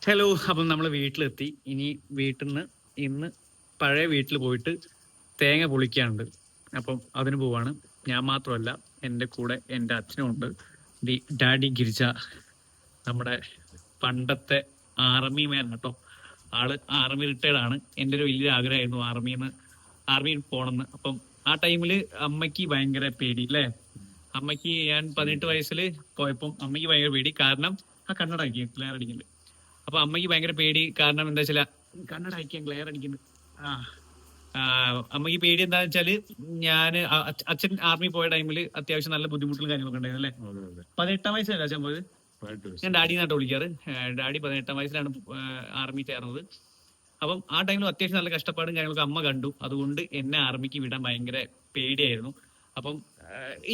Hello, അപ്പം നമ്മൾ വീട്ടിലെത്തി. ഇനി വീട്ടിൽ നിന്ന് ഇന്ന് പഴയ വീട്ടിൽ പോയിട്ട് തേങ്ങ പൊളിക്കാനുണ്ട്. അപ്പം അതിന് പോവാണ്. ഞാൻ മാത്രമല്ല, എൻ്റെ കൂടെ എൻ്റെ അച്ഛനും ഉണ്ട്. ദി ഡാഡി ഗിരിജ, നമ്മുടെ പണ്ടത്തെ ആർമി മാൻ കേട്ടോ. ആള് ആർമി റിട്ടയർഡ് ആണ്. എൻ്റെ ഒരു വലിയ ആഗ്രഹമായിരുന്നു ആർമിയിൽ പോകണമെന്ന്. അപ്പം ആ ടൈമില് അമ്മയ്ക്ക് ഭയങ്കര പേടി അല്ലേ? അമ്മയ്ക്ക് ഞാൻ 18 വയസ്സിൽ പോയപ്പം അമ്മയ്ക്ക് ഭയങ്കര പേടി. കാരണം ആ കണ്ണട അടിക്കും, ക്ലിയർ അടിക്കുന്നുണ്ട്. അപ്പൊ അമ്മയ്ക്ക് ഭയങ്കര പേടി. കാരണം എന്താ വെച്ചാൽ കണ്ണട അടിക്കാൻ ക്ലിയർ അടിക്കുന്നു. ആ ആ, അമ്മയ്ക്ക് പേടി എന്താന്ന് വെച്ചാല് അച്ഛൻ ആർമി പോയ ടൈമിൽ അത്യാവശ്യം നല്ല ബുദ്ധിമുട്ടും കാര്യങ്ങളൊക്കെ ഉണ്ടായിരുന്നു അല്ലേ? 18 വയസ്സിലല്ല അച്ഛൻ പോയത്. ഞാൻ ഡാഡി നാട്ടോ വിളിക്കാറ്. ഡാഡി 18 വയസ്സിലാണ് ആർമി ചേർന്നത്. അപ്പം ആ ടൈമിൽ അത്യാവശ്യം നല്ല കഷ്ടപ്പാടും കാര്യങ്ങളൊക്കെ അമ്മ കണ്ടു. അതുകൊണ്ട് എന്നെ ആർമിക്ക് വിടാൻ ഭയങ്കര പേടിയായിരുന്നു. അപ്പം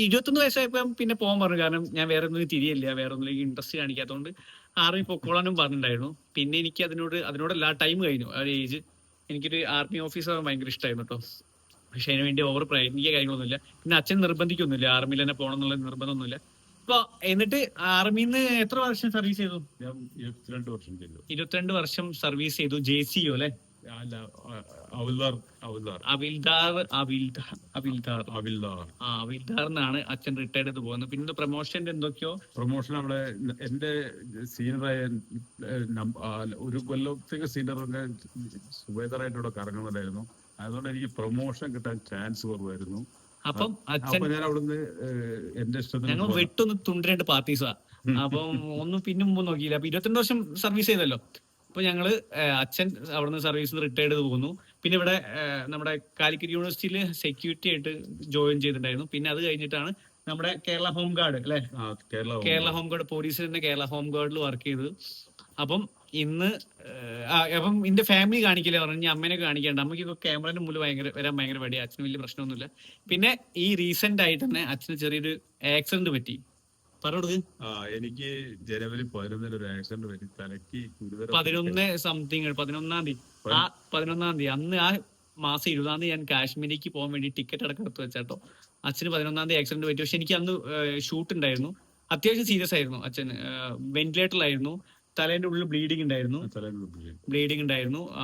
21 വയസ്സായപ്പം പിന്നെ പോകാൻ പറഞ്ഞു. കാരണം ഞാൻ വേറെ ഒന്നും തിരിയില്ല, വേറെ ഒന്നിലേക്ക് ഇൻട്രസ്റ്റ് കാണിക്കാത്തതുകൊണ്ട് ആർമി പൊക്കോളാനും പറഞ്ഞിട്ടുണ്ടായിരുന്നു. പിന്നെ എനിക്ക് അതിനോടല്ല ടൈം കഴിഞ്ഞു. ആ ഒരു ഏജ് എനിക്കൊരു ആർമി ഓഫീസർ ഭയങ്കര ഇഷ്ടമായിരുന്നു കേട്ടോ. പക്ഷെ അതിന് വേണ്ടി ഓവർ പ്രയത്നിക്കുക കാര്യങ്ങളൊന്നുമില്ല. പിന്നെ അച്ഛൻ നിർബന്ധിക്കൊന്നുമില്ല, ആർമിയിൽ തന്നെ പോകണം എന്നുള്ള നിർബന്ധമൊന്നുമില്ല. അപ്പൊ എന്നിട്ട് ആർമിന്ന് എത്ര വർഷം സർവീസ് ചെയ്തു? 22 വർഷം സർവീസ് ചെയ്തു. JCO അല്ലെ? അവിൽദാർ എന്നാണ് അച്ഛൻ റിട്ടയർഡ് ചെയ്ത് പോകുന്നത്. പിന്നെ പ്രൊമോഷൻ എന്തൊക്കെയോ പ്രൊമോഷൻ അവിടെ എന്റെ സീനിയറായ ഒരു കൊല്ലത്തേക്ക് സീനിയറിന്റെ സുബേദറായിട്ട് ഇവിടെ കറങ്ങുന്നുണ്ടായിരുന്നു. അതുകൊണ്ട് എനിക്ക് പ്രൊമോഷൻ കിട്ടാൻ ചാൻസ് കുറവായിരുന്നു. അപ്പം അച്ഛൻ ഞാൻ അവിടുന്ന് എന്റെ ഇഷ്ടത്തിന് ഞങ്ങൾ വെട്ടൊന്ന് തുണ്ടിരണ്ട് പാർട്ടീസാ. അപ്പം ഒന്നും പിന്നും മുമ്പ് നോക്കിയില്ല. അപ്പൊ 22 വർഷം സർവീസ് ചെയ്തല്ലോ. അപ്പൊ ഞങ്ങള് അച്ഛൻ അവിടുന്ന് സർവീസിൽ റിട്ടയർഡ് ചെയ്ത് പോകുന്നു. പിന്നെ ഇവിടെ നമ്മുടെ കാലിക്കറ്റ് യൂണിവേഴ്സിറ്റിയിൽ സെക്യൂരിറ്റി ആയിട്ട് ജോയിൻ ചെയ്തിട്ടുണ്ടായിരുന്നു. പിന്നെ അത് കഴിഞ്ഞിട്ടാണ് നമ്മുടെ കേരള ഹോം ഗാർഡ് അല്ലെ? കേരള ഹോം ഗാർഡ് പോലീസിൽ തന്നെ കേരള ഹോം ഗാർഡിൽ വർക്ക് ചെയ്തത്. അപ്പം ഇന്ന് അപ്പം എന്റെ ഫാമിലി കാണിക്കില്ല പറഞ്ഞു. അമ്മേനെ കാണിക്കേണ്ട. അമ്മയ്ക്ക് ക്യാമറയുടെ മുന്നിൽ വരാൻ ഭയങ്കര പടിയാ. അച്ഛന് വലിയ പ്രശ്നമൊന്നുമില്ല. പിന്നെ ഈ റീസെന്റ് ആയിട്ട് തന്നെ അച്ഛന് ചെറിയൊരു ആക്സിഡന്റ് പറ്റി. പറഞ്ഞോടുക്ക്. എനിക്ക് ജനുവരി 11 ഒരു ആക്സിഡന്റ് പറ്റി. തലക്ക് 11 സംതിങ് 11-ാം തീയതി. ആ 11-ാം തീയതി അന്ന് ആ മാസം 20-ാം തീയതി ഞാൻ കാശ്മീരിലേക്ക് പോകാൻ വേണ്ടി ടിക്കറ്റ് അടക്കം എടുത്ത് വെച്ചാട്ടോ. അച്ഛന് 11-ാം തീയതി ആക്സിഡന്റ് പറ്റി. പക്ഷെ എനിക്ക് അന്ന് ഷൂട്ട് ഉണ്ടായിരുന്നു. അത്യാവശ്യം സീരിയസ് ആയിരുന്നു. അച്ഛന് വെന്റിലേറ്ററിലായിരുന്നു. തലേന്റെ ഉള്ളിൽ ബ്ലീഡിങ് ഉണ്ടായിരുന്നു.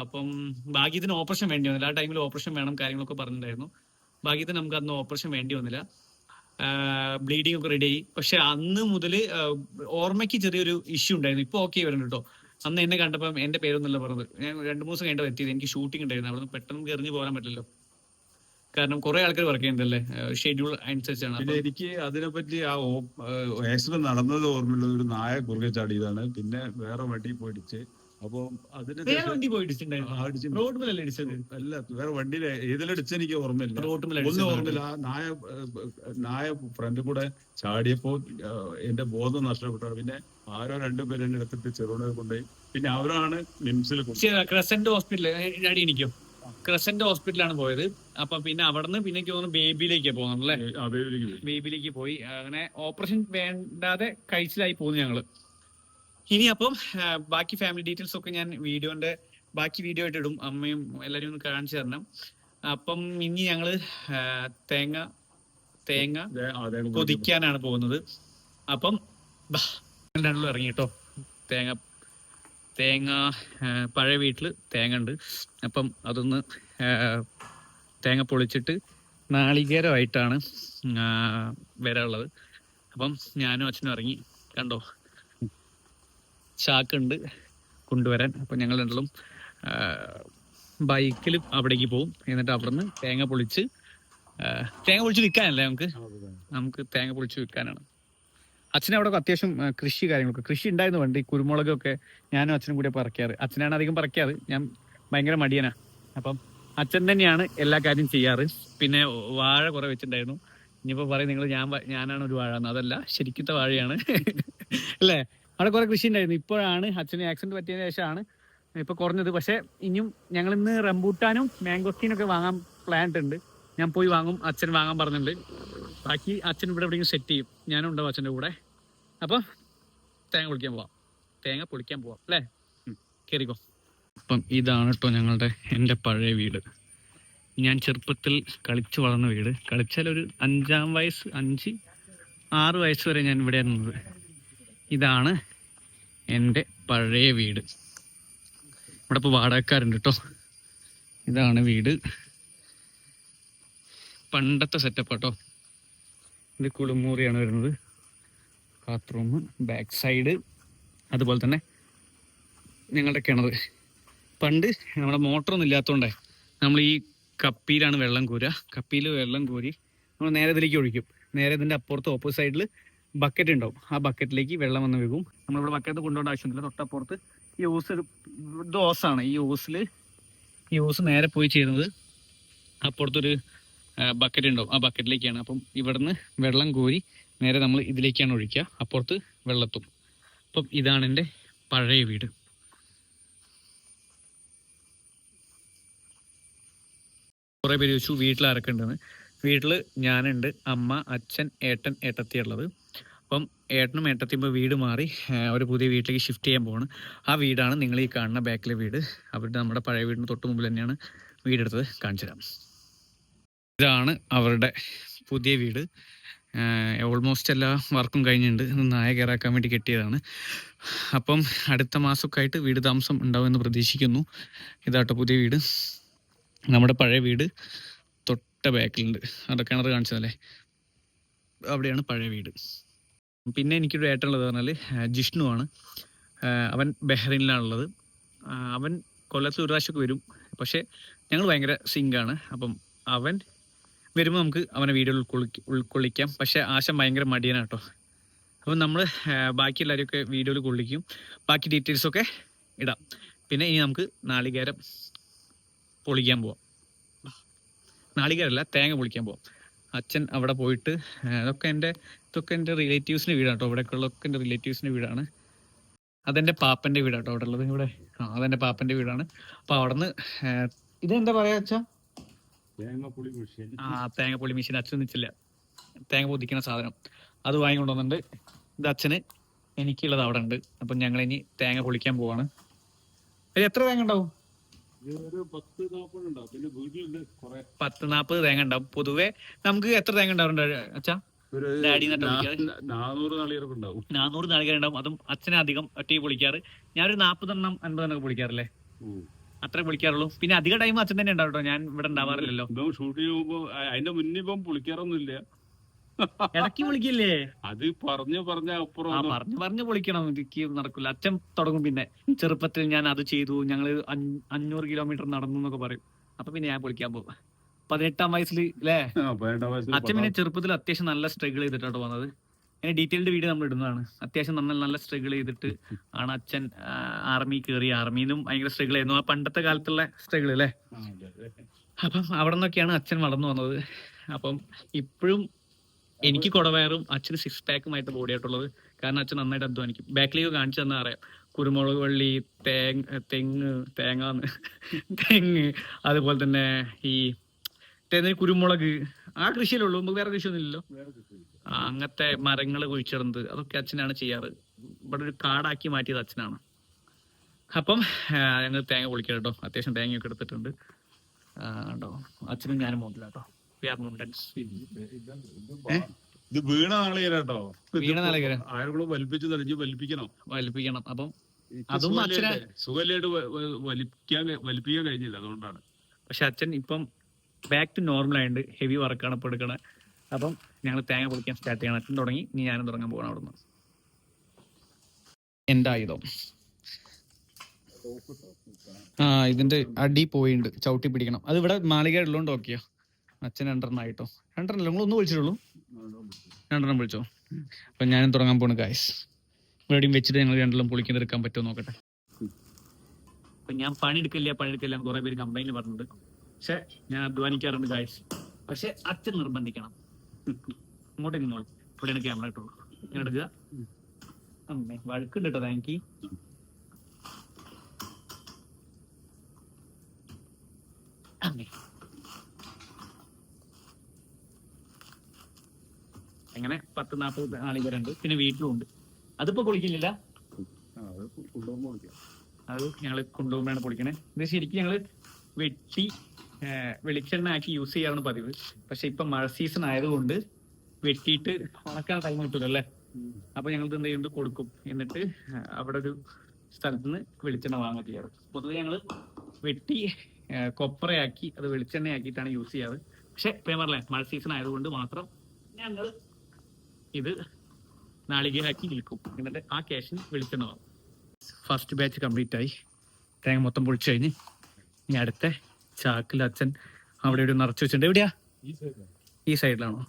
അപ്പം ഭാഗ്യത്തിന് ഓപ്പറേഷൻ വേണ്ടി വന്നില്ല. ആ ടൈമിൽ ഓപ്പറേഷൻ വേണം കാര്യങ്ങളൊക്കെ പറഞ്ഞിട്ടുണ്ടായിരുന്നു. ഭാഗ്യത്തിന് നമുക്ക് അന്ന് ഓപ്പറേഷൻ വേണ്ടി വന്നില്ല. ബ്ലീഡിംഗ് ഒക്കെ റെഡി ആയി. പക്ഷെ അന്ന് മുതൽ ഓർമ്മയ്ക്ക് ചെറിയൊരു ഇഷ്യൂ ഉണ്ടായിരുന്നു. ഇപ്പൊ ഓക്കെ വരുന്നുണ്ട് കേട്ടോ. അന്ന് എന്നെ കണ്ടപ്പം എന്റെ പേരൊന്നുമല്ല പറഞ്ഞത്. ഞാൻ 2-3 ദിവസം കഴിഞ്ഞിട്ട് എത്തിയത്. എനിക്ക് ഷൂട്ടിംഗ് ഉണ്ടായിരുന്നു. അവിടെ നിന്ന് പെട്ടെന്ന് എറിഞ്ഞു പോകാൻ പറ്റില്ലല്ലോ. കാരണം കുറെ ആൾക്കാർ വർക്ക് ചെയ്യുന്നുണ്ടല്ലേ, ഷെഡ്യൂൾ അനുസരിച്ചാണ്. പിന്നെ എനിക്ക് അതിനെപ്പറ്റി ആ ആക്സിഡന്റ് നടന്നത് ഓർമ്മയില്ല. ഒരു നായ കുറുകെ ചാടിയതാണ്. പിന്നെ വേറെ വണ്ടി പോയിടിച്ച്. അപ്പൊ അതിന് വണ്ടി റോഡുമല്ലേ ഇടിച്ചത്? അല്ല, വേറെ വണ്ടിയിൽ ഏതിലടിച്ച എനിക്ക് ഓർമ്മയില്ല. ഒന്നും ഓർമ്മയില്ല. ആ നായ ഫ്രണ്ട് കൂടെ ചാടിയപ്പോ എന്റെ ബോധം നഷ്ടപ്പെട്ടു. പിന്നെ ആരോ 2 പേര് എന്നെ എടുത്തിട്ട് ചെറുപുഴ കൊണ്ടുപോയി. പിന്നെ അവരാണ് മിംസിൽ ക്രസന്റ് ഹോസ്പിറ്റലിൽ ക്രസന്റ് ഹോസ്പിറ്റലാണ് പോയത്. അപ്പൊ പിന്നെ അവിടുന്ന് പിന്നെ തോന്നുന്നു ബേബിയിലേക്ക് പോകുന്നു അല്ലേ? ബേബിയിലേക്ക് പോയി. അങ്ങനെ ഓപ്പറേഷൻ വേണ്ടാതെ കഴിച്ചിലായി പോകുന്നു ഞങ്ങള്. ഇനി അപ്പം ബാക്കി ഫാമിലി ഡീറ്റെയിൽസ് ഒക്കെ ഞാൻ ബാക്കി വീഡിയോ ആയിട്ട് ഇടും. അമ്മയും എല്ലാരും ഒന്ന് കാണിച്ചു തരണം. അപ്പം ഇനി ഞങ്ങള് തേങ്ങ പൊതിക്കാനാണ് പോകുന്നത്. അപ്പം രണ്ടും ഇറങ്ങി കേട്ടോ. തേങ്ങ പഴയ വീട്ടിൽ തേങ്ങ ഉണ്ട്. അപ്പം അതൊന്ന് തേങ്ങ പൊളിച്ചിട്ട് നാളികേരമായിട്ടാണ് വരാനുള്ളത്. അപ്പം ഞാനും അച്ഛനും ഇറങ്ങി. കണ്ടോ, ചാക്കുണ്ട് കൊണ്ടുവരാൻ. അപ്പം ഞങ്ങൾ രണ്ടും ബൈക്കിൽ അവിടേക്ക് പോകും. എന്നിട്ട് അവിടെ നിന്ന് തേങ്ങ പൊളിച്ച് വിൽക്കാനല്ലേ? നമുക്ക് തേങ്ങ പൊളിച്ച് വിൽക്കാനാണ്. അച്ഛനവിടെ അത്യാവശ്യം കൃഷി ഉണ്ടായിരുന്നു. പണ്ട് ഈ കുരുമുളകൊക്കെ ഞാനും അച്ഛനും കൂടെ പറിക്കാറ്. അച്ഛനാണ് അധികം പറിക്കാറ്. ഞാൻ ഭയങ്കര മടിയനാ. അപ്പം അച്ഛൻ തന്നെയാണ് എല്ലാ കാര്യം ചെയ്യാറ്. പിന്നെ വാഴ കുറെ വെച്ചിട്ടുണ്ടായിരുന്നു. ഇനിയിപ്പോ പറയും നിങ്ങൾ ഞാനാണ് ഒരു വാഴ എന്ന്. അതല്ല, ശരിക്കത്തെ വാഴയാണ് അല്ലേ? അവിടെ കുറെ കൃഷി ഉണ്ടായിരുന്നു. ഇപ്പോഴാണ് അച്ഛന് ആക്സിഡന്റ് പറ്റിയതിന് ശേഷമാണ് ഇപ്പൊ കുറഞ്ഞത്. പക്ഷെ ഇനിയും ഞങ്ങൾ ഇന്ന് റംബൂട്ടാനും മാംഗോസ്റ്റീനൊക്കെ വാങ്ങാൻ പ്ലാൻ ഉണ്ട്. ഞാൻ പോയി വാങ്ങും. അച്ഛൻ വാങ്ങാൻ പറഞ്ഞിട്ടുണ്ട്. ബാക്കി അച്ഛൻ ഇവിടെ എവിടെയെങ്കിലും സെറ്റ് ചെയ്യും. ഞാനും ഉണ്ടാവും അച്ഛൻ്റെ കൂടെ. അപ്പം തേങ്ങ പൊളിക്കാൻ പോവാം അല്ലേ? കയറിക്കോ. അപ്പം ഇതാണ് കേട്ടോ എൻ്റെ പഴയ വീട്. ഞാൻ ചെറുപ്പത്തിൽ കളിച്ചു വളർന്ന വീട്. കളിച്ചാൽ ഒരു 5-6 വയസ്സ് വരെ ഞാൻ ഇവിടെ നിന്നത്. ഇതാണ് എൻ്റെ പഴയ വീട്. ഇവിടെ ഇപ്പോൾ വാടകക്കാരുണ്ട് കേട്ടോ. ഇതാണ് വീട്, പണ്ടത്തെ സെറ്റപ്പ് കേട്ടോ. ഇത് കുളിമുറിയാണ് വരുന്നത്, ബാത്റൂം, ബാക്ക് സൈഡ്, അതുപോലെ തന്നെ ഞങ്ങളുടെ കിണർ. പണ്ട് നമ്മുടെ മോട്ടറൊന്നും ഇല്ലാത്തതുകൊണ്ടേ നമ്മൾ ഈ കപ്പിയിലാണ് വെള്ളം കോരുക. കപ്പിയിൽ വെള്ളം കോരി നമ്മൾ നേരെ ഇതിലേക്ക് ഒഴിക്കും. നേരെ ഇതിൻ്റെ അപ്പുറത്ത് ഓപ്പോസിറ്റ് സൈഡിൽ ബക്കറ്റ് ഉണ്ടാവും. ആ ബക്കറ്റിലേക്ക് വെള്ളം വന്ന് വീഴും. നമ്മളിവിടെ ബക്കറ്റ് കൊണ്ടുപോകേണ്ട ആവശ്യമില്ല. തൊട്ടപ്പുറത്ത് ഈ ഓസ്, ഇത് ഓസാണ്. ഈ ഓസ് നേരെ പോയി ചെയ്യുന്നത് അപ്പുറത്തൊരു ബക്കറ്റ് ഉണ്ടാവും. ആ ബക്കറ്റിലേക്കാണ്. അപ്പം ഇവിടുന്ന് വെള്ളം കോരി നേരെ നമ്മൾ ഇതിലേക്കാണ് ഒഴിക്കുക. അപ്പുറത്ത് വെള്ളത്തും. അപ്പം ഇതാണ് എൻ്റെ പഴയ വീട്. കുറേ പേര് ചോദിച്ചു വീട്ടിൽ ആരൊക്കെ ഉണ്ടെന്ന്. വീട്ടിൽ ഞാനുണ്ട്, അമ്മ, അച്ഛൻ, ഏട്ടൻ, ഏട്ടത്തി ഉള്ളത്. അപ്പം ഏട്ടനും ഏട്ടത്തിയും ഇപ്പോൾ വീട് മാറി ഒരു പുതിയ വീട്ടിലേക്ക് ഷിഫ്റ്റ് ചെയ്യാൻ പോവാണ്. ആ വീടാണ് നിങ്ങൾ ഈ കാണുന്ന ബാക്കിലെ വീട്. അവരുടെ നമ്മുടെ പഴയ വീടിന് തൊട്ട് മുമ്പിൽ തന്നെയാണ് വീടെടുത്തത്. കാണിച്ചു തരാം. ഇതാണ് അവരുടെ പുതിയ വീട്. ഓൾമോസ്റ്റ് എല്ലാ വർക്കും കഴിഞ്ഞിട്ടുണ്ട്. നായ കയറാക്കാൻ വേണ്ടി കെട്ടിയതാണ്. അപ്പം അടുത്ത മാസമൊക്കെ ആയിട്ട് വീട് താമസം ഉണ്ടാവുമെന്ന് പ്രതീക്ഷിക്കുന്നു. ഇതാട്ടോ പുതിയ വീട്. നമ്മുടെ പഴയ വീട് തൊട്ട ബാക്കിലുണ്ട്. അവിടെ കിണർ കാണിച്ചതല്ലേ, അവിടെയാണ് പഴയ വീട്. പിന്നെ എനിക്കൊരു ഏട്ടനുള്ളത് പറഞ്ഞാൽ ജിഷ്ണു ആണ്. അവൻ ബഹ്റൈനിലാണുള്ളത്. അവൻ കൊല്ലത്ത് ഒരു പ്രാവശ്യമൊക്കെ വരും. പക്ഷേ ഞങ്ങൾ ഭയങ്കര സിങ്കാണ്. അപ്പം അവൻ വരുമ്പോൾ നമുക്ക് അവനെ വീഡിയോയിൽ ഉൾക്കൊള്ളിക്കാം. പക്ഷേ ആശം ഭയങ്കര മടിയനാണ് കേട്ടോ. അപ്പം നമ്മൾ ബാക്കി എല്ലാവരെയൊക്കെ വീഡിയോയിൽ കൊള്ളിക്കും. ബാക്കി ഡീറ്റെയിൽസൊക്കെ ഇടാം. പിന്നെ ഇനി നമുക്ക് നാളികേരം പൊളിക്കാൻ പോവാം. നാളികേരമല്ല, തേങ്ങ പൊളിക്കാൻ പോവാം. അച്ഛൻ അവിടെ പോയിട്ട് ഇതൊക്കെ എൻ്റെ റിലേറ്റീവ്സിൻ്റെ വീടാണ് കേട്ടോ. ഇവിടെയൊക്കെയുള്ളതൊക്കെ എൻ്റെ റിലേറ്റീവ്സിൻ്റെ വീടാണ്. അതെൻ്റെ പാപ്പൻ്റെ വീടാണ് കേട്ടോ അവിടെ ഉള്ളത്. ഇവിടെ അതെൻ്റെ പാപ്പൻ്റെ വീടാണ്. അപ്പോൾ അവിടെ നിന്ന് ഇതെന്താ പറയുക അച്ഛാ? തേങ്ങപ്പൊളി മെഷീൻ. അച്ഛൻ നിച്ചില്ല, തേങ്ങ പൊതിക്കുന്ന സാധനം അത് വാങ്ങിക്കൊണ്ടുവന്നിട്ടുണ്ട്. ഇത് അച്ഛന്, എനിക്കുള്ളത് അവിടെ ഉണ്ട്. അപ്പം ഞങ്ങളിനി തേങ്ങ പൊളിക്കാൻ പോവാണ്. എത്ര തേങ്ങ ഉണ്ടാവും? 10-40 തേങ്ങ ഉണ്ടാവും. പൊതുവെ നമുക്ക് എത്ര തേങ്ങ ഉണ്ടാവുന്നുണ്ട് അച്ഛാ? 400 നാളികേരം ഉണ്ടാവും. അതും അച്ഛനെ അധികം ഒറ്റയ്ക്ക് പൊളിക്കാറ്. ഞാനൊരു 40-50 പൊളിക്കാറില്ലേ, അത്രേ പൊളിക്കാറുള്ളൂ. പിന്നെ അധിക ടൈം അച്ഛൻ തന്നെ ഉണ്ടാവും കേട്ടോ. ഞാൻ ഇവിടെ ഉണ്ടാവാറില്ലല്ലോ. ഷൂട്ട് ചെയ്യുമ്പോ അതിന്റെ മുന്നേ ഇപ്പം പൊളിക്കാറൊന്നുമില്ല. ഇടയ്ക്ക് പൊളിക്കില്ലേ? അത് പറഞ്ഞു പൊളിക്കണം. എനിക്ക് നടക്കില്ല. അച്ഛൻ തുടങ്ങും. പിന്നെ ചെറുപ്പത്തിൽ ഞാൻ അത് ചെയ്തു, ഞങ്ങള് 500 കിലോമീറ്റർ നടന്നു എന്നൊക്കെ പറയും. അപ്പൊ പിന്നെ ഞാൻ പൊളിക്കാൻ പോകും 18-ാം വയസ്സിൽ അല്ലേ? അച്ഛൻ പിന്നെ ചെറുപ്പത്തിൽ അത്യാവശ്യം നല്ല സ്ട്രഗിൾ ചെയ്തിട്ടാണ് വന്നത്. അതിന് ഡീറ്റെയിൽഡ് വീഡിയോ നമ്മൾ ഇടുന്നതാണ്. അത്യാവശ്യം നല്ല സ്ട്രഗിൾ ചെയ്തിട്ട് ആണ് അച്ഛൻ ആർമി കയറി. ആർമിയിലും ഭയങ്കര സ്ട്രഗിൾ ആയിരുന്നു. ആ പണ്ടത്തെ കാലത്തുള്ള സ്ട്രഗിൾ അല്ലേ. അപ്പം അവിടെ നിന്നൊക്കെയാണ് അച്ഛൻ വളർന്നു വന്നത്. അപ്പം ഇപ്പോഴും എനിക്ക് കുടവയറും അച്ഛന് 6 പാക്കുമായിട്ട് ബോഡി ആയിട്ടുള്ളത്. കാരണം അച്ഛൻ നന്നായിട്ട് അധ്വാനിക്കും. ബാക്കിലേക്ക് കാണിച്ചു തന്നാൽ അറിയാം. കുരുമുളക് വള്ളി, തെങ്ങ്, അതുപോലെ തന്നെ ഈ കുരുമുളക്, ആ കൃഷിയിലുള്ളൂ. നമുക്ക് വേറെ കൃഷിയൊന്നും ഇല്ലല്ലോ. അങ്ങനത്തെ മരങ്ങൾ കുഴിച്ചിടുന്നത് അതൊക്കെ അച്ഛനാണ് ചെയ്യാറ്. ഇവിടെ ഒരു കാടാക്കി മാറ്റിയത് അച്ഛനാണ്. അപ്പം ഞങ്ങൾ തേങ്ങ പൊളിക്കാം കേട്ടോ. അത്യാവശ്യം തേങ്ങയൊക്കെ എടുത്തിട്ടുണ്ട് കേട്ടോ. അച്ഛനും ഞാനും മോണ്ടില്ല കേട്ടോ. ഇത് വീണ നാളികേരട്ടോ. വലിപ്പിക്കണം. അപ്പം അതും അച്ഛനെ സുഖമായിട്ട് വലിപ്പിക്കാൻ കഴിഞ്ഞില്ല, അതുകൊണ്ടാണ്. പക്ഷെ അച്ഛൻ ഇപ്പം ബാക്ക് ടു നോർമൽ ആയിട്ട് ഹെവി വർക്കാണ് ഇപ്പൊ എടുക്കണത്. അപ്പം ഞങ്ങൾ തേങ്ങ പൊളിക്കാൻ സ്റ്റാർട്ട് ചെയ്യണം. അച്ഛൻ തുടങ്ങി, ഇനി ഞാനും തുടങ്ങാൻ പോകണം. അവിടുന്ന് എൻ്റെ ആയുധം ഇതിന്റെ അടി പോയിണ്ട്, ചവിട്ടി പിടിക്കണം. അത് ഇവിടെ മാളിക ഉള്ളതുകൊണ്ട് ഓക്കെയോ. അച്ഛൻ 2 ആയിട്ടോ. 2 നിങ്ങൾ ഒന്ന് വിളിച്ചിട്ടുള്ളൂ, 2 വിളിച്ചോ. അപ്പൊ ഞാനും തുടങ്ങാൻ പോണു ഗായ്സ്. ഇവിടെയും വെച്ചിട്ട് ഞങ്ങൾ 2 പൊളിക്കെടുക്കാൻ പറ്റുമോ നോക്കട്ടെ. അപ്പൊ ഞാൻ പണിയെടുക്കില്ല കുറെ പേര് കംപ്ലൈന്റ് പറഞ്ഞിട്ടുണ്ട്. പക്ഷെ ഞാൻ അധ്വാനിക്കാറുണ്ട് ഗായ്സ്. പക്ഷെ അച്ഛൻ നിർബന്ധിക്കണം. ഇങ്ങോട്ടേക്ക് നിന്നോളൂ, ഇവിടെയാണ് ക്യാമറ ഇട്ടുള്ളൂ. ഞാൻ എടുക്കുക. അമ്മേ വഴക്കുണ്ട് കേട്ടോ. Thank you. അങ്ങനെ 10-40 നാളികേരുണ്ട്. പിന്നെ വീട്ടിലും ഉണ്ട്. അതിപ്പോ പൊളിക്കില്ല, അത് ഞങ്ങൾ കൊണ്ടുപോകുമ്പോഴാണ് പൊളിക്കണേ. ഇത് ശരിക്കും ഞങ്ങള് വെട്ടി വെളിച്ചെണ്ണ ആക്കി യൂസ് ചെയ്യാറാണ് പതിവ്. പക്ഷെ ഇപ്പൊ മഴ സീസൺ ആയതുകൊണ്ട് വെട്ടിയിട്ട് ഉണക്കാൻ ടൈം കിട്ടില്ല അല്ലേ. അപ്പൊ ഞങ്ങൾ എന്ത് ചെയ്യുന്നത്, കൊടുക്കും. എന്നിട്ട് അവിടെ ഒരു സ്ഥലത്ത് നിന്ന് വെളിച്ചെണ്ണ വാങ്ങാൻ ചെയ്യാറ്. പൊതുവെ ഞങ്ങൾ വെട്ടി കൊപ്രയാക്കി അത് വെളിച്ചെണ്ണയാക്കിയിട്ടാണ് യൂസ് ചെയ്യാറ്. പക്ഷെ ഇപ്പം ഞാൻ പറഞ്ഞേ മഴ സീസൺ ആയതുകൊണ്ട് മാത്രം ഞങ്ങൾ ഇത് നാളികേരാക്കി വിൽക്കും. എന്നിട്ട് ആ ക്യാഷിന് വെളിച്ചെണ്ണ വാങ്ങും. ഫസ്റ്റ് ബാച്ച് കംപ്ലീറ്റ് ആയി. തേങ്ങ മൊത്തം പൊളിച്ചു കഴിഞ്ഞ് ഇനി അടുത്ത ചാക്കിൽ അച്ഛൻ അവിടെ ഇവിടെ നിറച്ച് വെച്ചിട്ടുണ്ട്. എവിടെയാ? ഈ സൈഡിലാണോ?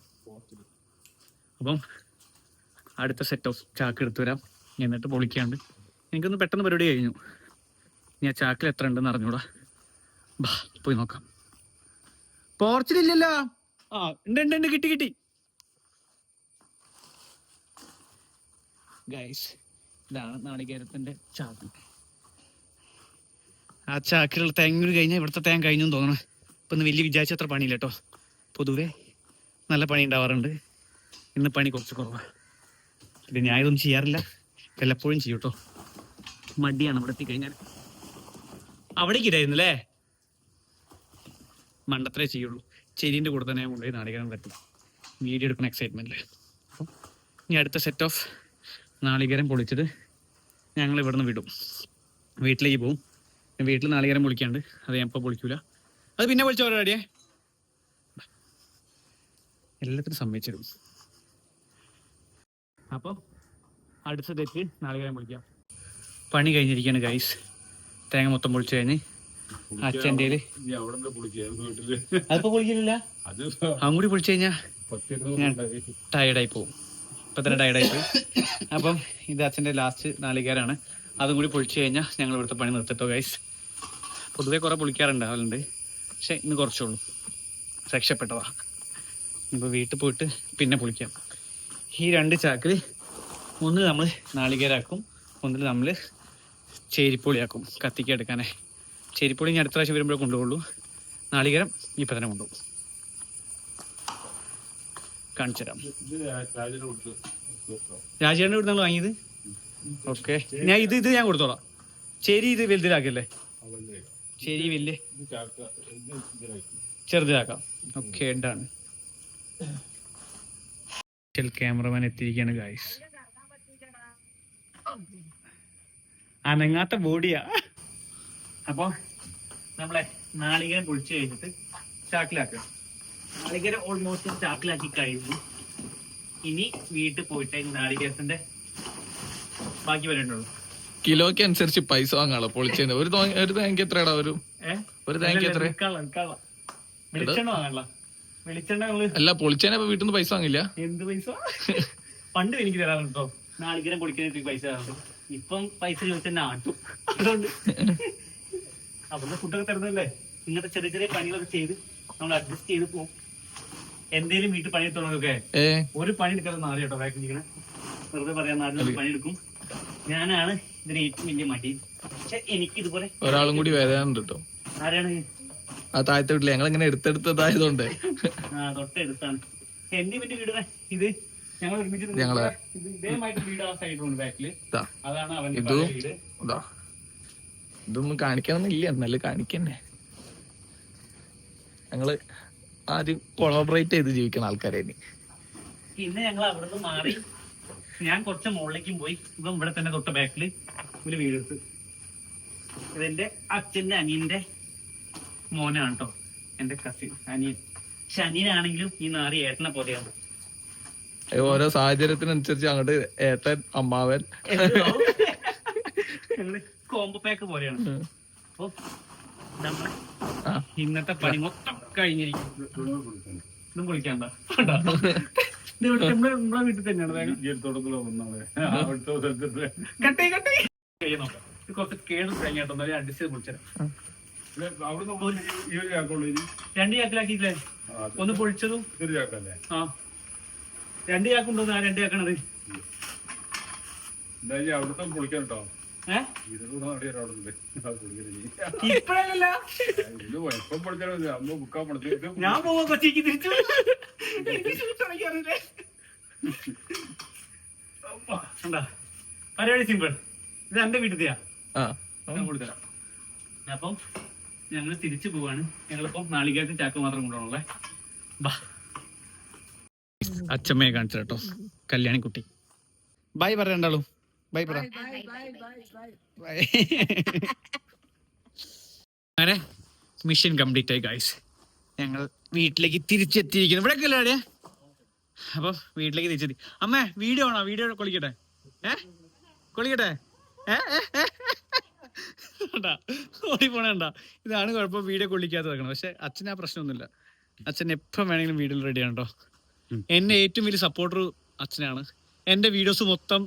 അപ്പം അടുത്ത സെറ്റ് ഓഫ് ചാക്ക് എടുത്തു വരാം. എന്നിട്ട് പൊളിക്കാണ്ട് എനിക്കൊന്ന് പെട്ടെന്ന് പരിപാടി കഴിഞ്ഞു. ഇനി ആ ചാക്കിൽ എത്ര ഉണ്ടെന്ന് അറിഞ്ഞൂടാ. ബാ പോയി നോക്കാം. പോർച്ചിലില്ലല്ലോ. ആ ഉണ്ട് കിട്ടി. ഗൈസ്, ഇതാണ് നാളികേരത്തിന്റെ ചാക്ക്. ആ ചാക്കിലുള്ള തേങ്ങ കഴിഞ്ഞാൽ ഇവിടുത്തെ തേങ്ങ കഴിഞ്ഞു തോന്നണം. ഇപ്പം ഒന്ന് വലിയ വിചാരിച്ച അത്ര പണിയില്ല കേട്ടോ. പൊതുവെ നല്ല പണി ഉണ്ടാവാറുണ്ട്. ഇന്ന് പണി കുറച്ച് കുറവാണ്. ഇത് ഞാൻ ഇതൊന്നും ചെയ്യാറില്ല, വല്ലപ്പോഴും ചെയ്യും കേട്ടോ. മടിയാണ് ഇവിടെ എത്തിക്കഴിഞ്ഞാൽ. അവിടേക്ക് ഇതായിരുന്നു അല്ലേ? മണ്ടത്രേ ചെയ്യുള്ളൂ. ചെരീൻ്റെ കൂടെ തന്നെ കൊണ്ടുപോയി നാളികേരം പറ്റും. വീഡിയോ എടുക്കുന്ന എക്സൈറ്റ്മെൻറ്റിൽ. അപ്പം ഇനി അടുത്ത സെറ്റ് ഓഫ് നാളികേരം പൊളിച്ചിട്ട് ഞങ്ങൾ ഇവിടുന്ന് വിടും. വീട്ടിലേക്ക് പോവും. വീട്ടിൽ നാളികേരം പൊളിക്കാണ്ട്. അത് ഞാൻ ഇപ്പോൾ പൊളിക്കൂല, അത് പിന്നെ പൊളിച്ച പരിപാടിയേ. എല്ലാത്തിനും സമ്മതിച്ചിരും. അപ്പോൾ അടുത്ത തെറ്റ് നാളികേരം പൊളിക്കാം. പണി കഴിഞ്ഞിരിക്കുകയാണ് ഗൈസ്. തേങ്ങ മൊത്തം പൊളിച്ചു കഴിഞ്ഞ് അച്ഛൻ്റെ അതിപ്പോൾ പൊളിക്കില്ല. അതും കൂടി പൊളിച്ചു കഴിഞ്ഞാൽ ഞാൻ ടയർഡായി പോകും. ഇപ്പം തന്നെ ടയർഡായി പോയി. അപ്പം ഇത് അച്ഛൻ്റെ ലാസ്റ്റ് നാളികേരാണ്. അതും കൂടി പൊളിച്ചു കഴിഞ്ഞാൽ ഞങ്ങൾ ഇവിടുത്തെ പണി നിർത്തിട്ടോ ഗൈസ്. പൊതുവെ കുറേ പൊളിക്കാറുണ്ടാവലുണ്ട്, പക്ഷെ ഇന്ന് കുറച്ചുള്ളൂ. രക്ഷപ്പെട്ടതാ. ഇപ്പോൾ വീട്ടിൽ പോയിട്ട് പിന്നെ പൊളിക്കാം. ഈ 2 ചാക്കിൽ ഒന്നിൽ നമ്മൾ നാളികേരാക്കും, ഒന്നിൽ നമ്മൾ ചേരിപ്പൊളിയാക്കും കത്തിക്ക് എടുക്കാനേ. ചേരിപ്പൊളി ഞാൻ അടുത്ത പ്രാവശ്യം വരുമ്പോഴേ കൊണ്ടുപോകുള്ളൂ. നാളികേരം ഇപ്പം തന്നെ കൊണ്ടുപോകും. കാണിച്ചു തരാം. രാജേട്ടൻ്റെ ഇവിടെ നമ്മൾ വാങ്ങിയത്. ഓക്കെ, ഞാൻ ഇത് ഞാൻ കൊടുത്തോളാം. ചേരി ഇത് വലുതിലാക്കല്ലേ? ചേരി വലിയ ചെറുതിലാക്കാം. Okay, done. ക്യാമറമാൻ എത്തിയിരിക്കുകയാണ് ഗൈസ്. അനങ്ങാത്ത ബോഡിയാ. അപ്പോൾ നമ്മളെ നാളികേരം പൊളിച്ചു കഴിഞ്ഞിട്ട് ചാക്കിലാക്കുക. നാളികേരം ഓൾമോസ്റ്റ് ചാക്കിലാക്കി കഴിഞ്ഞു. ഇനി വീട്ടിൽ പോയിട്ട് നാളികേരത്തിന്റെ ബാക്കി വരേണ്ടുള്ളൂ. കിലോക്ക് അനുസരിച്ച് പൈസ വാങ്ങാളോ പൊളിച്ചതിന്? ഒരു തേങ്ങക്ക് എത്രയാടാ വരും? ഒരു തേങ്ങക്ക് എത്ര? വെളിച്ചെണ്ണ വാങ്ങാനുള്ള വെളിച്ചെണ്ണ അല്ല, പൊളിച്ചതിനെ വീട്ടിൽ നിന്ന് പൈസ വാങ്ങില്ല. എന്ത് പൈസ? പണ്ട് എനിക്ക് തരാറുണ്ട് കേട്ടോ. നാളികേരം പൊളിക്കാനായിട്ട് പൈസ തരാറുണ്ട്. ഇപ്പം പൈസ ചോദിച്ചെന്നെ ആട്ടും. അതുകൊണ്ട് അവിടെ ഫുഡൊക്കെ തരുന്നല്ലേ. ഇങ്ങനത്തെ ചെറിയ ചെറിയ പണികളൊക്കെ ചെയ്ത് നമ്മൾ അഡ്ജസ്റ്റ് ചെയ്ത് പോകും. എന്തേലും വീട്ടിൽ പണിയെടുത്തോളൊക്കെ ഒരു പണി എടുക്കാതെ നാളെ കേട്ടോ. ബാക്കി ഇരിക്കണേ വെറുതെ പറയാൻ നാട്ടിൽ പണിയെടുക്കും. ഞാനാണ് ഇതിന് ഏറ്റവും വലിയ മടി. പക്ഷെ എനിക്ക് ഇതുപോലെ ഒരാളും കൂടി വരാനുണ്ട് കേട്ടോ. ആരാണ്? ആ താഴത്തെ വീട്ടില് ഞങ്ങൾ ഇങ്ങനെ എടുത്തെടുത്തതായതുകൊണ്ട്. തൊട്ടടുത്താണ് എന്റെ പിന്നെ വീട്. ഇത് ഞങ്ങൾ ഇതേമായിട്ട് വീട് ആ സൈഡിലുണ്ട് ബാക്കില്. അതാണ് അവന്റെ വീട്. ഇതൊന്നും കാണിക്കാനൊന്നുമില്ല, എന്നാലും കാണിക്കന്നെ. ഞങ്ങള് ആദ്യം കൊളാബറേറ്റ് ചെയ്ത് ജീവിക്കുന്ന ആൾക്കാരെ. പിന്നെ ഞങ്ങൾ അവിടെ നിന്ന് മാറി ഞാൻ കുറച്ച് മുകളിലേക്കും പോയി. ഇപ്പം ഇവിടെ തന്നെ തൊട്ട് ബാക്കില് ഒരു വീടെടുത്ത്. ഇതെന്റെ അച്ഛന്റെ അനിയന്റെ മോനാണ് കേട്ടോ, എന്റെ കസിൻ അനിയൻ. പക്ഷെ അനിയനാണെങ്കിലും ഈ നാറി ഏട്ടനെ പോലെയാണ്. ഓരോ സാഹചര്യത്തിനനുസരിച്ച് അങ്ങോട്ട് ഏട്ടൻ അമ്മാവൻ കോംബോ പാക്ക് പോലെയാണ്. അപ്പൊ നമ്മള് ഇന്നത്തെ പണി മൊത്തം കഴിഞ്ഞിരിക്കും. വിളിക്കാണ്ട നമ്മളെ വീട്ടിൽ തന്നെയാണ്. കുറച്ച് കേട് കഴിഞ്ഞാട്ടോ അഡ്ജസ്റ്റ് ചെയ്ത് വിളിച്ചത്. 2 ചാക്കിലാക്കിയില്ലേ? ഒന്ന് പൊളിച്ചതും. ആ 2 ചാക്കുണ്ടോ? 2 ചാക്കണത് അവിടുത്തെ പൊളിക്കാൻ കേട്ടോ. ഞാൻ പോവാ കൊച്ചിക്ക് തിരിച്ചു. പരിപാടി സിമ്പിൾ. ഇത് എന്റെ വീട്ടിലെയാ കൊടുത്തരാം. അപ്പം ഞങ്ങൾ തിരിച്ചു പോവാണ്. ഞങ്ങളിപ്പം നാളികേരത്തെ ചാക്ക് മാത്രം കൊണ്ടുപോകണല്ലേ. ബാ, അച്ഛമ്മയെ കാണിച്ചു കേട്ടോ, കല്യാണിക്കുട്ടി. ബായ് പറയണ്ടാളും. ബൈ പറ. അങ്ങനെ മിഷൻ കംപ്ലീറ്റ് ആയി ഗൈസ്. ഞങ്ങൾ വീട്ടിലേക്ക് തിരിച്ചെത്തിയിരിക്കുന്നു. ഇവിടെ ഒക്കെ അല്ലേ? അപ്പൊ വീട്ടിലേക്ക് തിരിച്ചെത്തി. അമ്മേ വീഡിയോ ആണോ? വീഡിയോ കൊളിക്കട്ടെ? കൊളിക്കട്ടെ? ഓടിപ്പോണേണ്ട. ഇതാണ് കുഴപ്പം, വീഡിയോ കൊള്ളിക്കാത്ത വെക്കണം. പക്ഷെ അച്ഛന് ആ പ്രശ്നമൊന്നുമില്ല. അച്ഛൻ എപ്പം വേണമെങ്കിലും വീഡിയോയിൽ റെഡിയാണ് കേട്ടോ. എന്നെ ഏറ്റവും വലിയ സപ്പോർട്ടർ അച്ഛനാണ്. എന്റെ വീഡിയോസ് മൊത്തം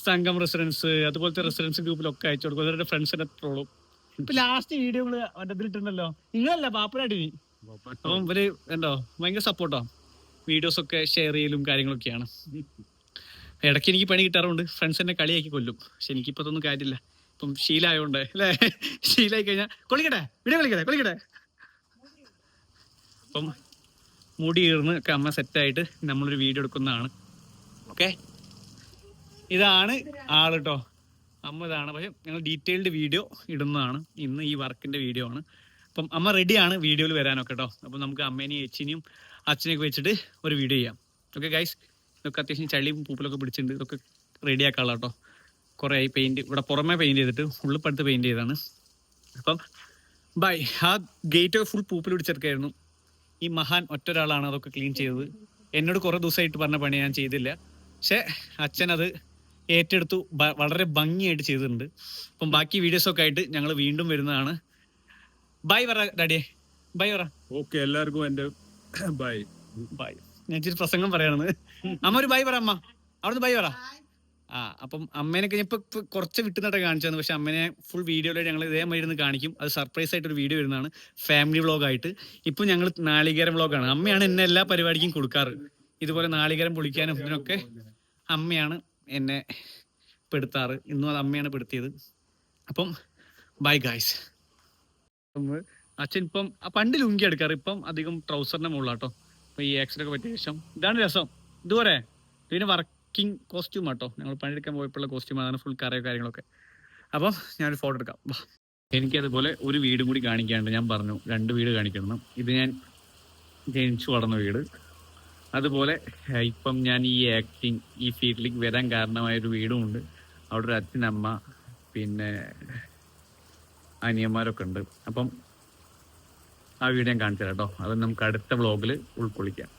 സംഘം റെസിഡൻസ് അതുപോലത്തെ റെസിഡൻസ് ഗ്രൂപ്പിലൊക്കെ അയച്ചു കൊടുക്കും. അവരുടെ ഫ്രണ്ട്സിനെ ട്രോളും. ഇപ്പൊ ലാസ്റ്റ് വീഡിയോ മറ്റേ ഇതിലിട്ടുണ്ടല്ലോ, നിങ്ങളല്ല പാപ്പനായിട്ട്. അപ്പം ഇവര് എന്തോ ഭയങ്കര സപ്പോർട്ടോ. വീഡിയോസ് ഒക്കെ ഷെയർ ചെയ്യലും കാര്യങ്ങളൊക്കെയാണ്. ഇടയ്ക്ക് എനിക്ക് പണി കിട്ടാറുണ്ട്. ഫ്രണ്ട്സ് എന്നെ കളിയാക്കി കൊല്ലും. പക്ഷെ എനിക്കിപ്പോ അതൊന്നും കാര്യമില്ല. ഇപ്പം ശീലമായോണ്ട് അല്ലേ? ശീലമായി കഴിഞ്ഞാൽ കൊളിക്കട്ടെ, വീഡിയോ കൊളിക്കട്ടെ. അപ്പം മുടി ഈർന്ന് ഒക്കെ അമ്മ സെറ്റായിട്ട് നമ്മളൊരു വീഡിയോ എടുക്കുന്നതാണ്. ഓക്കെ, ഇതാണ് ആള് കേട്ടോ. അമ്മ ഇതാണ്. പക്ഷെ ഞങ്ങൾ ഡീറ്റെയിൽഡ് വീഡിയോ ഇടുന്നതാണ്. ഇന്ന് ഈ വർക്കിന്റെ വീഡിയോ ആണ്. അപ്പം അമ്മ റെഡിയാണ് വീഡിയോയിൽ വരാനൊക്കെ കേട്ടോ. അപ്പം നമുക്ക് അമ്മേനെയും ചേച്ചിനെയും അച്ഛനെയൊക്കെ വെച്ചിട്ട് ഒരു വീഡിയോ ചെയ്യാം. ഓക്കെ ഗൈസ്, ഇതൊക്കെ അത്യാവശ്യം ചളിയും പൂപ്പലൊക്കെ പിടിച്ചിട്ടുണ്ട്. ഇതൊക്കെ റെഡി ആക്കാനുള്ള കേട്ടോ. കുറേ ആയി പെയിന്റ്, ഇവിടെ പുറമെ പെയിന്റ് ചെയ്തിട്ട് ഉള്ളിൽ പടുത്ത് പെയിന്റ് ചെയ്താണ്. അപ്പം ബൈ. ആ ഗേറ്റ് ഫുൾ പൂപ്പൽ പിടിച്ചെടുക്കായിരുന്നു. ഈ മഹാൻ ഒറ്റ ഒരാളാണ് അതൊക്കെ ക്ലീൻ ചെയ്തത്. എന്നോട് കുറേ ദിവസമായിട്ട് പറഞ്ഞ പണി ഞാൻ ചെയ്തില്ല. പക്ഷെ അച്ഛൻ അത് ഏറ്റെടുത്തു, വളരെ ഭംഗിയായിട്ട് ചെയ്തിട്ടുണ്ട്. അപ്പം ബാക്കി വീഡിയോസൊക്കെ ആയിട്ട് ഞങ്ങൾ വീണ്ടും വരുന്നതാണ്. ബൈ പറ ഡാഡിയെ, ബൈ പറ. ഓക്കെ, എല്ലാവർക്കും എന്റെ ബൈ. ബൈ. ഞാൻ ഇച്ചിരി പ്രസംഗം പറയണത്. അമ്മ ഒരു ബൈ പറ. അമ്മ അവിടുന്ന് ബൈ പറ. അപ്പം അമ്മേനൊക്കെ ഞാൻ ഇപ്പൊ കുറച്ച് വിട്ടുന്നിട്ട് കാണിച്ചു. പക്ഷെ അമ്മേനെ ഫുൾ വീഡിയോയിലായിട്ട് ഞങ്ങൾ ഇതേമാതിരി ഇരുന്ന് കാണിക്കും. അത് സർപ്രൈസ് ആയിട്ട് ഒരു വീഡിയോ വരുന്നതാണ്, ഫാമിലി വ്ളോഗായിട്ട്. ഇപ്പം ഞങ്ങൾ നാളികേരം വ്ളോഗാണ്. അമ്മയാണ് എന്നെ എല്ലാ പരിപാടിക്കും കൊടുക്കാറ്. ഇതുപോലെ നാളികേരം പൊളിക്കാനും ഇതിനൊക്കെ അമ്മയാണ് എന്നെ പെടുത്താറ്. ഇന്നും അത് അമ്മയാണ് പെടുത്തിയത്. അപ്പം ബൈ ഗായ്സ്. അച്ഛൻ ഇപ്പം പണ്ട് ലുങ്കി എടുക്കാറ്, ഇപ്പം അധികം ട്രൗസറിന്റെ മുകളിലാട്ടോ. അപ്പൊ ഈ ആക്സിഡന്റ് ഒക്കെ പറ്റിയ ശേഷം ഇതാണ് രസം. ഇതുപോലെ പിന്നെ വർക്കിംഗ് കോസ്റ്റ്യൂം ആട്ടോ. ഞങ്ങൾ പണിയെടുക്കാൻ പോയപ്പോഴുള്ള കോസ്റ്റ്യൂം. അതാണ് ഫുൾ കറയോ കാര്യങ്ങളൊക്കെ. അപ്പം ഞാനൊരു ഫോട്ടോ എടുക്കാം. എനിക്കതുപോലെ ഒരു വീടും കൂടി കാണിക്കാണ്ട്. ഞാൻ പറഞ്ഞു 2 വീട് കാണിക്കണം. ഇത് ഞാൻ ജനിച്ചു വളർന്ന വീട്. അതുപോലെ ഇപ്പം ഞാൻ ഈ ആക്ടിങ് ഈ ഫീൽഡിലേക്ക് വരാൻ കാരണമായൊരു വീടും ഉണ്ട്. അവിടെ ഒരു അച്ഛനമ്മ പിന്നെ അനിയന്മാരൊക്കെ ഉണ്ട്. അപ്പം ആ വീഡിയോ ഞാൻ കാണിച്ചു തരാം കേട്ടോ. അത് നമുക്ക് അടുത്ത വ്ളോഗിൽ ഉൾക്കൊള്ളിക്കാം.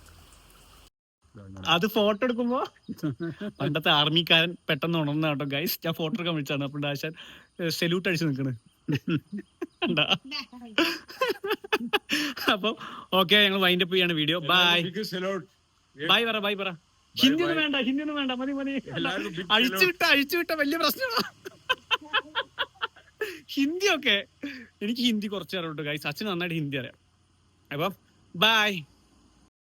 അത് ഫോട്ടോ എടുക്കുമ്പോ പണ്ടത്തെ ആർമിക്കാരൻ പെട്ടെന്ന് ഉണർന്ന കേട്ടോ ഗൈസ്. ഞാൻ ഫോട്ടോ എടുക്കാൻ വിളിച്ചാണ്. അപ്പോൾ ആശാൻ സെല്യൂട്ട് അടിച്ച് നിൽക്കണ്. അപ്പം ഓക്കെ, ഞങ്ങൾ വൈൻഡപ്പ് ചെയ്യാണ് വീഡിയോ. ബൈ ബൈ പറ. ബൈ പറ. ഹിന്ദി ഒന്നും വേണ്ട, മതി. അഴിച്ചുവിട്ട വലിയ പ്രശ്നമാണ് ഹിന്ദി ഒക്കെ. എനിക്ക് ഹിന്ദി കുറച്ച് അറിയാം ഗൈസ്. അച്ഛന് നന്നായിട്ട് ഹിന്ദി അറിയാം. അപ്പം ബൈ.